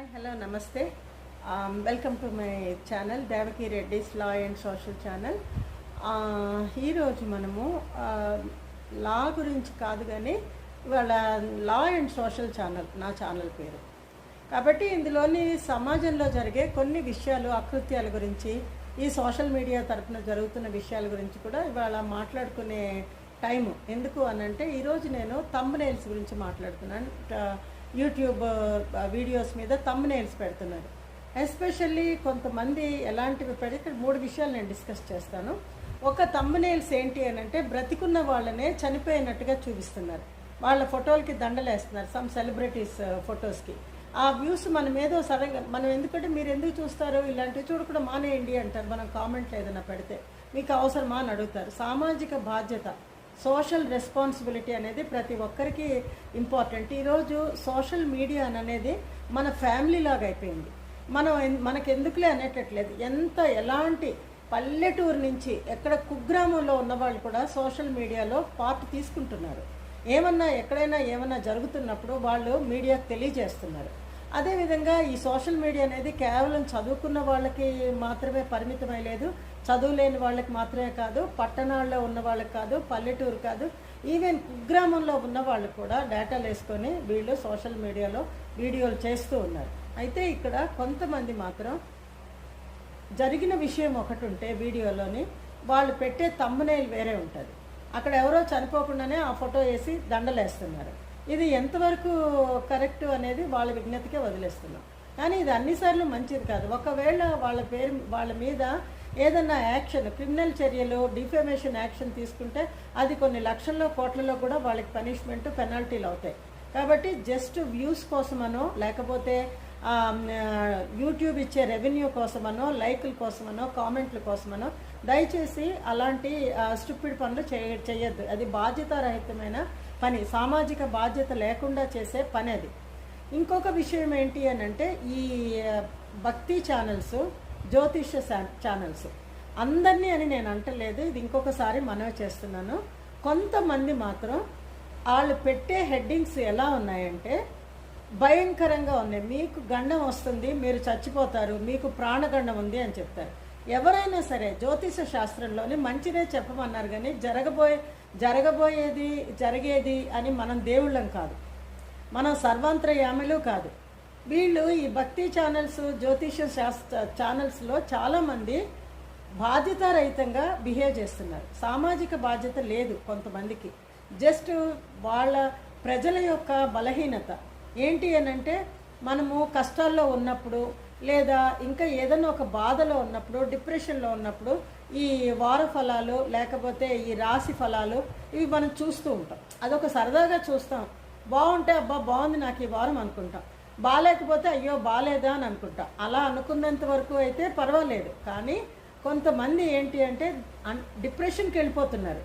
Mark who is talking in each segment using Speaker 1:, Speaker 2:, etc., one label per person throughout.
Speaker 1: Hi hello నమస్తే welcome to my channel Devaki Reddy's law and social channel. ఈరోజు మనము law గురించి కాదు కానీ ఇవాళ లా అండ్ సోషల్ ఛానల్ నా ఛానల్ పేరు కాబట్టి ఇందులోని సమాజంలో జరిగే కొన్ని విషయాలు అకృత్యాల గురించి ఈ సోషల్ మీడియా తరఫున జరుగుతున్న విషయాల గురించి కూడా ఇవాళ మాట్లాడుకునే టైము. ఎందుకు అనంటే ఈరోజు నేను థంబ్నెయిల్స్ గురించి మాట్లాడుతున్నాను. యూట్యూబ్ వీడియోస్ మీద థంబ్నెయిల్స్ పెడుతున్నారు. ఎస్పెషల్లీ కొంతమంది ఎలాంటివి పెడితే ఇక్కడ 3 విషయాలు నేను డిస్కస్ చేస్తాను. ఒక థంబ్నెయిల్స్ ఏంటి అని అంటే బ్రతికున్న వాళ్ళనే చనిపోయినట్టుగా చూపిస్తున్నారు. వాళ్ళ ఫోటోలకి దండలేస్తున్నారు, సమ్ సెలబ్రిటీస్ ఫొటోస్కి. ఆ వ్యూస్ మనం ఏదో సడన్గా మనం ఎందుకంటే మీరు ఎందుకు చూస్తారు, ఇలాంటివి చూడకుండా మానేయండి అంటారు. మనం కామెంట్లు ఏదైనా పెడితే మీకు అవసరమా అని అడుగుతారు. సామాజిక బాధ్యత, సోషల్ రెస్పాన్సిబిలిటీ అనేది ప్రతి ఒక్కరికి ఇంపార్టెంట్. ఈరోజు సోషల్ మీడియా అనేది మన ఫ్యామిలీ లాగా అయిపోయింది. మనకెందుకులే అనేటట్లేదు. ఎలాంటి పల్లెటూరు నుంచి ఎక్కడ కుగ్రామంలో ఉన్నవాళ్ళు కూడా సోషల్ మీడియాలో పార్ట్ తీసుకుంటున్నారు. ఎక్కడైనా ఏమన్నా జరుగుతున్నప్పుడు వాళ్ళు మీడియాకు తెలియజేస్తున్నారు. అదేవిధంగా ఈ సోషల్ మీడియా అనేది కేవలం చదువుకున్న వాళ్ళకి మాత్రమే పరిమితమై లేదు, చదువు లేని వాళ్ళకి మాత్రమే కాదు, పట్టణాల్లో ఉన్న వాళ్ళకి కాదు, పల్లెటూరు కాదు, ఈవెన్ కుగ్రామంలో ఉన్న వాళ్ళు కూడా డేటాలు వేసుకొని వీళ్ళు సోషల్ మీడియాలో వీడియోలు చేస్తూ ఉన్నారు. అయితే ఇక్కడ కొంతమంది మాత్రం జరిగిన విషయం ఒకటి ఉంటే వీడియోలోని వాళ్ళు పెట్టే థంబ్నెయిల్ వేరే ఉంటుంది. అక్కడ ఎవరో చనిపోకుండానే ఆ ఫోటో వేసి దండలేస్తున్నారు. ఇది ఎంతవరకు కరెక్ట్ అనేది వాళ్ళ విజ్ఞతకే వదిలేస్తున్నాం. కానీ ఇది అన్నిసార్లు మంచిది కాదు. ఒకవేళ వాళ్ళ మీద ఏదన్నా యాక్షన్, క్రిమినల్ చర్యలు, డిఫేమేషన్ యాక్షన్ తీసుకుంటే అది కొన్ని లక్షల్లో కోట్లలో కూడా వాళ్ళకి పనిష్మెంట్, పెనాల్టీలు అవుతాయి. కాబట్టి జస్ట్ వ్యూస్ కోసమనో లేకపోతే యూట్యూబ్ ఇచ్చే రెవెన్యూ కోసమనో, లైకుల కోసమనో, కామెంట్ల కోసమనో దయచేసి అలాంటి స్టూపిడ్ పనులు చేయొద్దు. అది బాధ్యతారహితమైన పని, సామాజిక బాధ్యత లేకుండా చేసే పని అది. ఇంకొక విషయం ఏంటి అని అంటే ఈ భక్తి ఛానల్స్, జ్యోతిష్య ఛానల్స్ అందరినీ అని నేను అంటలేదు, ఇది ఇంకొకసారి మనవి చేస్తున్నాను. కొంతమంది మాత్రం వాళ్ళు పెట్టే హెడ్డింగ్స్ ఎలా ఉన్నాయంటే భయంకరంగా ఉన్నాయి. మీకు గండం వస్తుంది, మీరు చచ్చిపోతారు, మీకు ప్రాణగండం ఉంది అని చెప్తారు. ఎవరైనా సరే జ్యోతిష శాస్త్రంలోని మంచిదే చెప్పమన్నారు కానీ జరిగేది అని మనం దేవుళ్ళం కాదు, మనం సర్వాంతర్యాములు కాదు. వీళ్ళు ఈ భక్తి ఛానల్స్, జ్యోతిష ఛానల్స్లో చాలామంది బాధ్యతారహితంగా బిహేవ్ చేస్తున్నారు. సామాజిక బాధ్యత లేదు కొంతమందికి. జస్ట్ వాళ్ళ ప్రజల యొక్క బలహీనత ఏంటి అనంటే మనము కష్టాల్లో ఉన్నప్పుడు లేదా ఇంకా ఏదైనా ఒక బాధలో ఉన్నప్పుడు, డిప్రెషన్లో ఉన్నప్పుడు ఈ వార ఫలాలు లేకపోతే ఈ రాశి ఫలాలు ఇవి మనం చూస్తూ ఉంటాం. అదొక సరదాగా చూస్తాం. బాగుంటే అబ్బా బాగుంది నాకు ఈ వారం అనుకుంటాం, బాగాలేకపోతే అయ్యో బాగాలేదా అని అనుకుంటాం. అలా అనుకున్నంత వరకు అయితే పర్వాలేదు. కానీ కొంతమంది ఏంటి అంటే డిప్రెషన్కి వెళ్ళిపోతున్నారు.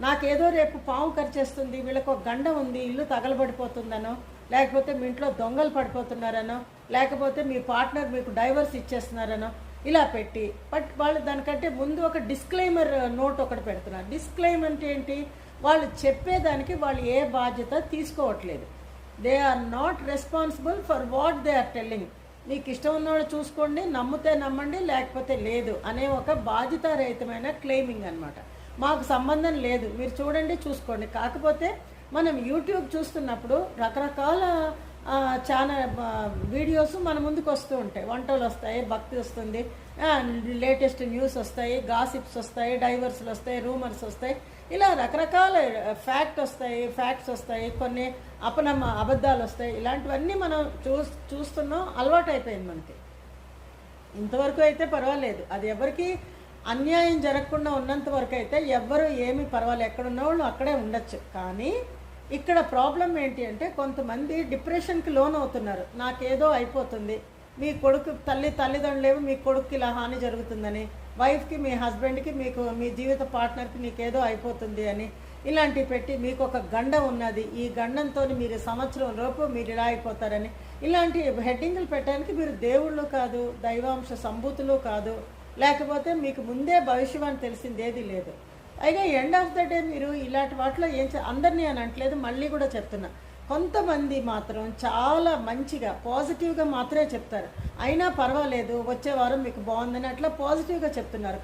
Speaker 1: నాకేదో రేపు పాము కరిచేస్తుంది, వీళ్ళకి ఒక గండం ఉంది, ఇల్లు తగలబడిపోతుందనో, లేకపోతే మీ ఇంట్లో దొంగలు పడిపోతున్నారనో, లేకపోతే మీ పార్ట్నర్ మీకు డైవర్స్ ఇచ్చేస్తున్నారనో ఇలా పెట్టి వాళ్ళు దానికంటే ముందు ఒక డిస్క్లైమర్ నోట్ ఒకటి పెడుతున్నారు. డిస్క్లైమర్ అంటే ఏంటి? వాళ్ళు చెప్పేదానికి వాళ్ళు ఏ బాధ్యత తీసుకోవట్లేదు. They are not responsible for what they are telling. మీకు ఇష్టం ఉన్నవాడు చూసుకోండి, నమ్మితే నమ్మండి, లేకపోతే లేదు అనే ఒక బాధ్యతారహితమైన క్లెయిమింగ్ అనమాట. మాకు సంబంధం లేదు, మీరు చూడండి చూసుకోండి. కాకపోతే మనం యూట్యూబ్ చూస్తున్నప్పుడు రకరకాల ఛానల్ వీడియోస్ మన ముందుకు వస్తూ ఉంటాయి. వంటలు వస్తాయి, భక్తి వస్తుంది, లేటెస్ట్ న్యూస్ వస్తాయి, గాసిప్స్ వస్తాయి, డైవర్స్లు వస్తాయి, రూమర్స్ వస్తాయి, ఇలా రకరకాల ఫ్యాక్ట్స్ వస్తాయి, కొన్ని అబద్ధాలు వస్తాయి. ఇలాంటివన్నీ మనం చూస్తున్నాం, అలవాటు అయిపోయింది మనకి. ఇంతవరకు అయితే పర్వాలేదు, అది ఎవరికి అన్యాయం జరగకుండా ఉన్నంత వరకు అయితే ఎవ్వరు ఏమీ పర్వాలేదు, ఎక్కడున్న వాళ్ళు అక్కడే ఉండొచ్చు. కానీ ఇక్కడ ప్రాబ్లం ఏంటి అంటే కొంతమంది డిప్రెషన్కి లోన్ అవుతున్నారు. నాకేదో అయిపోతుంది, మీ కొడుకు తల్లిదండ్రులేమో మీ కొడుకుకి ఇలా హాని జరుగుతుందని, వైఫ్కి, మీ హస్బెండ్కి, మీకు మీ జీవిత పార్ట్నర్కి నీకేదో అయిపోతుంది అని ఇలాంటివి పెట్టి మీకు ఒక గండం ఉన్నది, ఈ గండంతో మీరు సంవత్సరం లోపు మీరు ఇలా అయిపోతారని ఇలాంటి హెడ్డింగ్లు పెట్టడానికి మీరు దేవుళ్ళు కాదు, దైవాంశ సంభూతులు కాదు, లేకపోతే మీకు ముందే భవిష్యవాణి తెలిసిందేది లేదు. పైగా ఎండ్ ఆఫ్ ద డే మీరు ఇలాంటి వాటిలో అందరినీ అని అంటలేదు, మళ్ళీ కూడా చెప్తున్నా, కొంతమంది మాత్రం చాలా మంచిగా పాజిటివ్గా మాత్రమే చెప్తారు. అయినా పర్వాలేదు, వచ్చే వారం మీకు బాగుందని అట్లా పాజిటివ్గా చెప్తున్నారు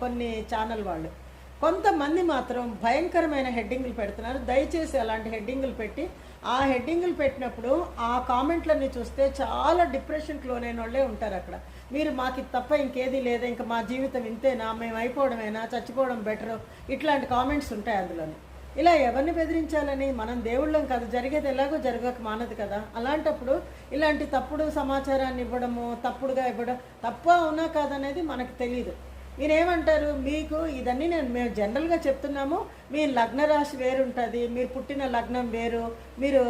Speaker 1: కొన్ని ఛానల్ వాళ్ళు. కొంతమంది మాత్రం భయంకరమైన హెడ్డింగులు పెడుతున్నారు. దయచేసి అలాంటి హెడ్డింగులు పెట్టి, ఆ హెడ్డింగులు పెట్టినప్పుడు ఆ కామెంట్లన్నీ చూస్తే చాలా డిప్రెషన్కి లోనైన వాళ్ళే ఉంటారు అక్కడ. మీరు మాకు తప్ప ఇంకేది లేదా, ఇంకా మా జీవితం ఇంతేనా, మేము అయిపోవడమేనా, చచ్చిపోవడం బెటరు, ఇట్లాంటి కామెంట్స్ ఉంటాయి అందులోని. ఇలా ఎవరిని బెదిరించాలని? మనం దేవుళ్ళం కాదు, జరిగేది ఎలాగో జరగక మానదు కదా. అలాంటప్పుడు ఇలాంటి తప్పుడు సమాచారాన్ని ఇవ్వడము, తప్పుడుగా ఇవ్వడం తప్ప అవునా కాదనేది మనకు తెలియదు. మీరేమంటారు? మీకు ఇదన్నీ మేము జనరల్గా చెప్తున్నాము. మీ లగ్న రాశి వేరుంటుంది, మీరు పుట్టిన లగ్నం వేరు, మీరు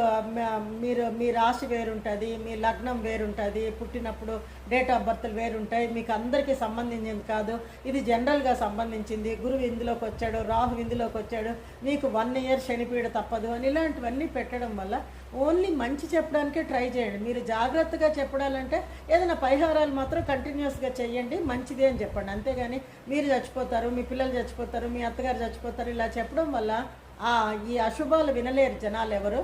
Speaker 1: మీరు మీ రాశి వేరుంటుంది, మీ లగ్నం వేరుంటుంది, పుట్టినప్పుడు డేట్ ఆఫ్ బర్త్లు వేరుంటాయి. మీకు అందరికీ సంబంధించింది కాదు, ఇది జనరల్గా సంబంధించింది. గురువు ఇందులోకి వచ్చాడు, రాహు ఇందులోకి వచ్చాడు, మీకు 1 ఇయర్ శనిపీడ తప్పదు అని ఇలాంటివన్నీ పెట్టడం వల్ల ఓన్లీ మంచి చెప్పడానికే ట్రై చేయండి. మీరు జాగ్రత్తగా చెప్పడాలంటే ఏదైనా పరిహారాలు మాత్రం కంటిన్యూస్గా చేయండి, మంచిది అని చెప్పండి. అంతేగాని మీరు చచ్చిపోతారు, మీ పిల్లలు చచ్చిపోతారు, మీ అత్తగారు చచ్చిపోతారు ఇలా చెప్పడం వల్ల ఈ అశుభాలు వినలేరు జనాలు ఎవరు.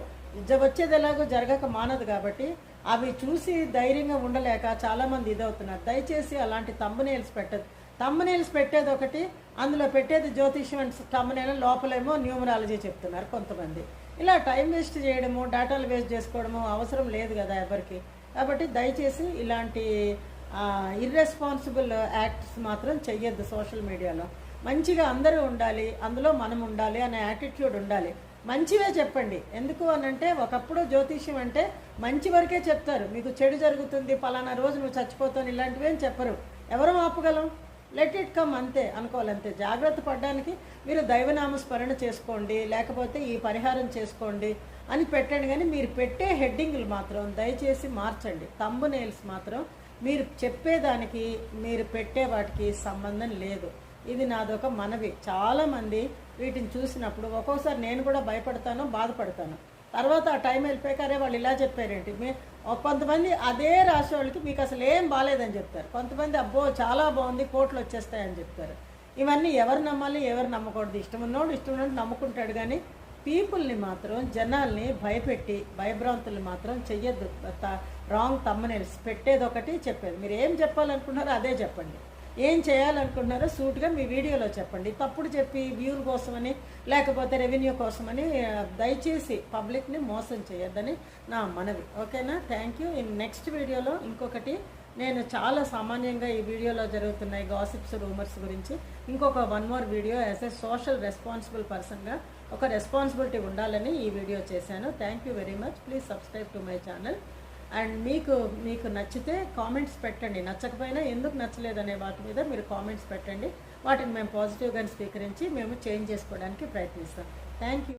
Speaker 1: వచ్చేది ఎలాగో జరగక మానదు కాబట్టి అవి చూసి ధైర్యంగా ఉండలేక చాలామంది ఇదవుతున్నారు. దయచేసి అలాంటి థంబ్నెయిల్స్ పెట్టదు. థంబ్నెయిల్స్ పెట్టేది ఒకటి, అందులో పెట్టేది జ్యోతిష్యం అండ్ థంబ్నెయిల్, లోపలేమో న్యూమరాలజీ చెప్తున్నారు కొంతమంది. ఇలా టైం వేస్ట్ చేయడము, డేటాలు వేస్ట్ చేసుకోవడము అవసరం లేదు కదా ఎవరికి. కాబట్టి దయచేసి ఇలాంటి ఇర్రెస్పాన్సిబుల్ యాక్ట్స్ మాత్రం చెయ్యొద్దు సోషల్ మీడియాలో. మంచిగా అందరూ ఉండాలి, అందులో మనం ఉండాలి అనే యాటిట్యూడ్ ఉండాలి. మంచివే చెప్పండి. ఎందుకు అనంటే ఒకప్పుడు జ్యోతిష్యం అంటే మంచి వరకే చెప్తారు. మీకు చెడు జరుగుతుంది, పలానా రోజు నువ్వు చచ్చిపోతావు, ఇలాంటివేం చెప్పరు. ఎవరు ఆపగలం? లెట్ ఇట్ కమ్, అంతే అనుకోవాలంతే. జాగ్రత్త పడడానికి మీరు దైవనామస్మరణ చేసుకోండి, లేకపోతే ఈ పరిహారం చేసుకోండి అని పెట్టండి. కానీ మీరు పెట్టే హెడ్డింగ్లు మాత్రం దయచేసి మార్చండి. థంబ్నెయిల్స్ మాత్రం మీరు చెప్పేదానికి మీరు పెట్టే వాటికి సంబంధం లేదు. ఇది నాదొక మనవి. చాలామంది వీటిని చూసినప్పుడు ఒక్కోసారి నేను కూడా భయపడతాను, బాధపడతాను. తర్వాత ఆ టైం వెళ్ళిపోయాక అరే వాళ్ళు ఇలా చెప్పారేంటి. కొంతమంది అదే రాసే వాళ్ళకి మీకు అసలు ఏం బాగాలేదని చెప్తారు. కొంతమంది అబ్బో చాలా బాగుంది, కోట్లు వచ్చేస్తాయని చెప్తారు. ఇవన్నీ ఎవరు నమ్మాలి, ఎవరు నమ్మకూడదు? ఇష్టం ఉన్నోడు నమ్ముకుంటాడు. కానీ పీపుల్ని మాత్రం, జనాల్ని భయపెట్టి భయభ్రాంతులు మాత్రం చెయ్యొద్దు. రాంగ్ థంబ్నెయిల్స్ పెట్టేది ఒకటి, చెప్పేది. మీరు ఏం చెప్పాలనుకుంటున్నారో అదే చెప్పండి. ఏం చేయాలనుకుంటున్నారో సూట్గా మీ వీడియోలో చెప్పండి. తప్పుడు చెప్పి వ్యూల కోసమని లేకపోతే రెవెన్యూ కోసమని దయచేసి పబ్లిక్ని మోసం చేయొద్దని నా మనవి. ఓకేనా? Thank you. నెక్స్ట్ వీడియోలో ఇంకొకటి నేను చాలా సామాన్యంగా ఈ వీడియోలో జరుగుతున్నాయి గాసిప్స్, రూమర్స్ గురించి ఇంకొక 1 more video as a social responsible పర్సన్గా ఒక రెస్పాన్సిబిలిటీ ఉండాలని ఈ వీడియో చేశాను. Thank you very much. Please subscribe to my channel. And మీకు నచ్చితే కామెంట్స్ పెట్టండి. నచ్చకపోయినా ఎందుకు నచ్చలేదనే వాటి మీద మీరు కామెంట్స్ పెట్టండి. వాటిని మేము పాజిటివ్గా స్వీకరించి మేము చేంజ్ చేసుకోవడానికి ప్రయత్నిస్తాం. Thank you.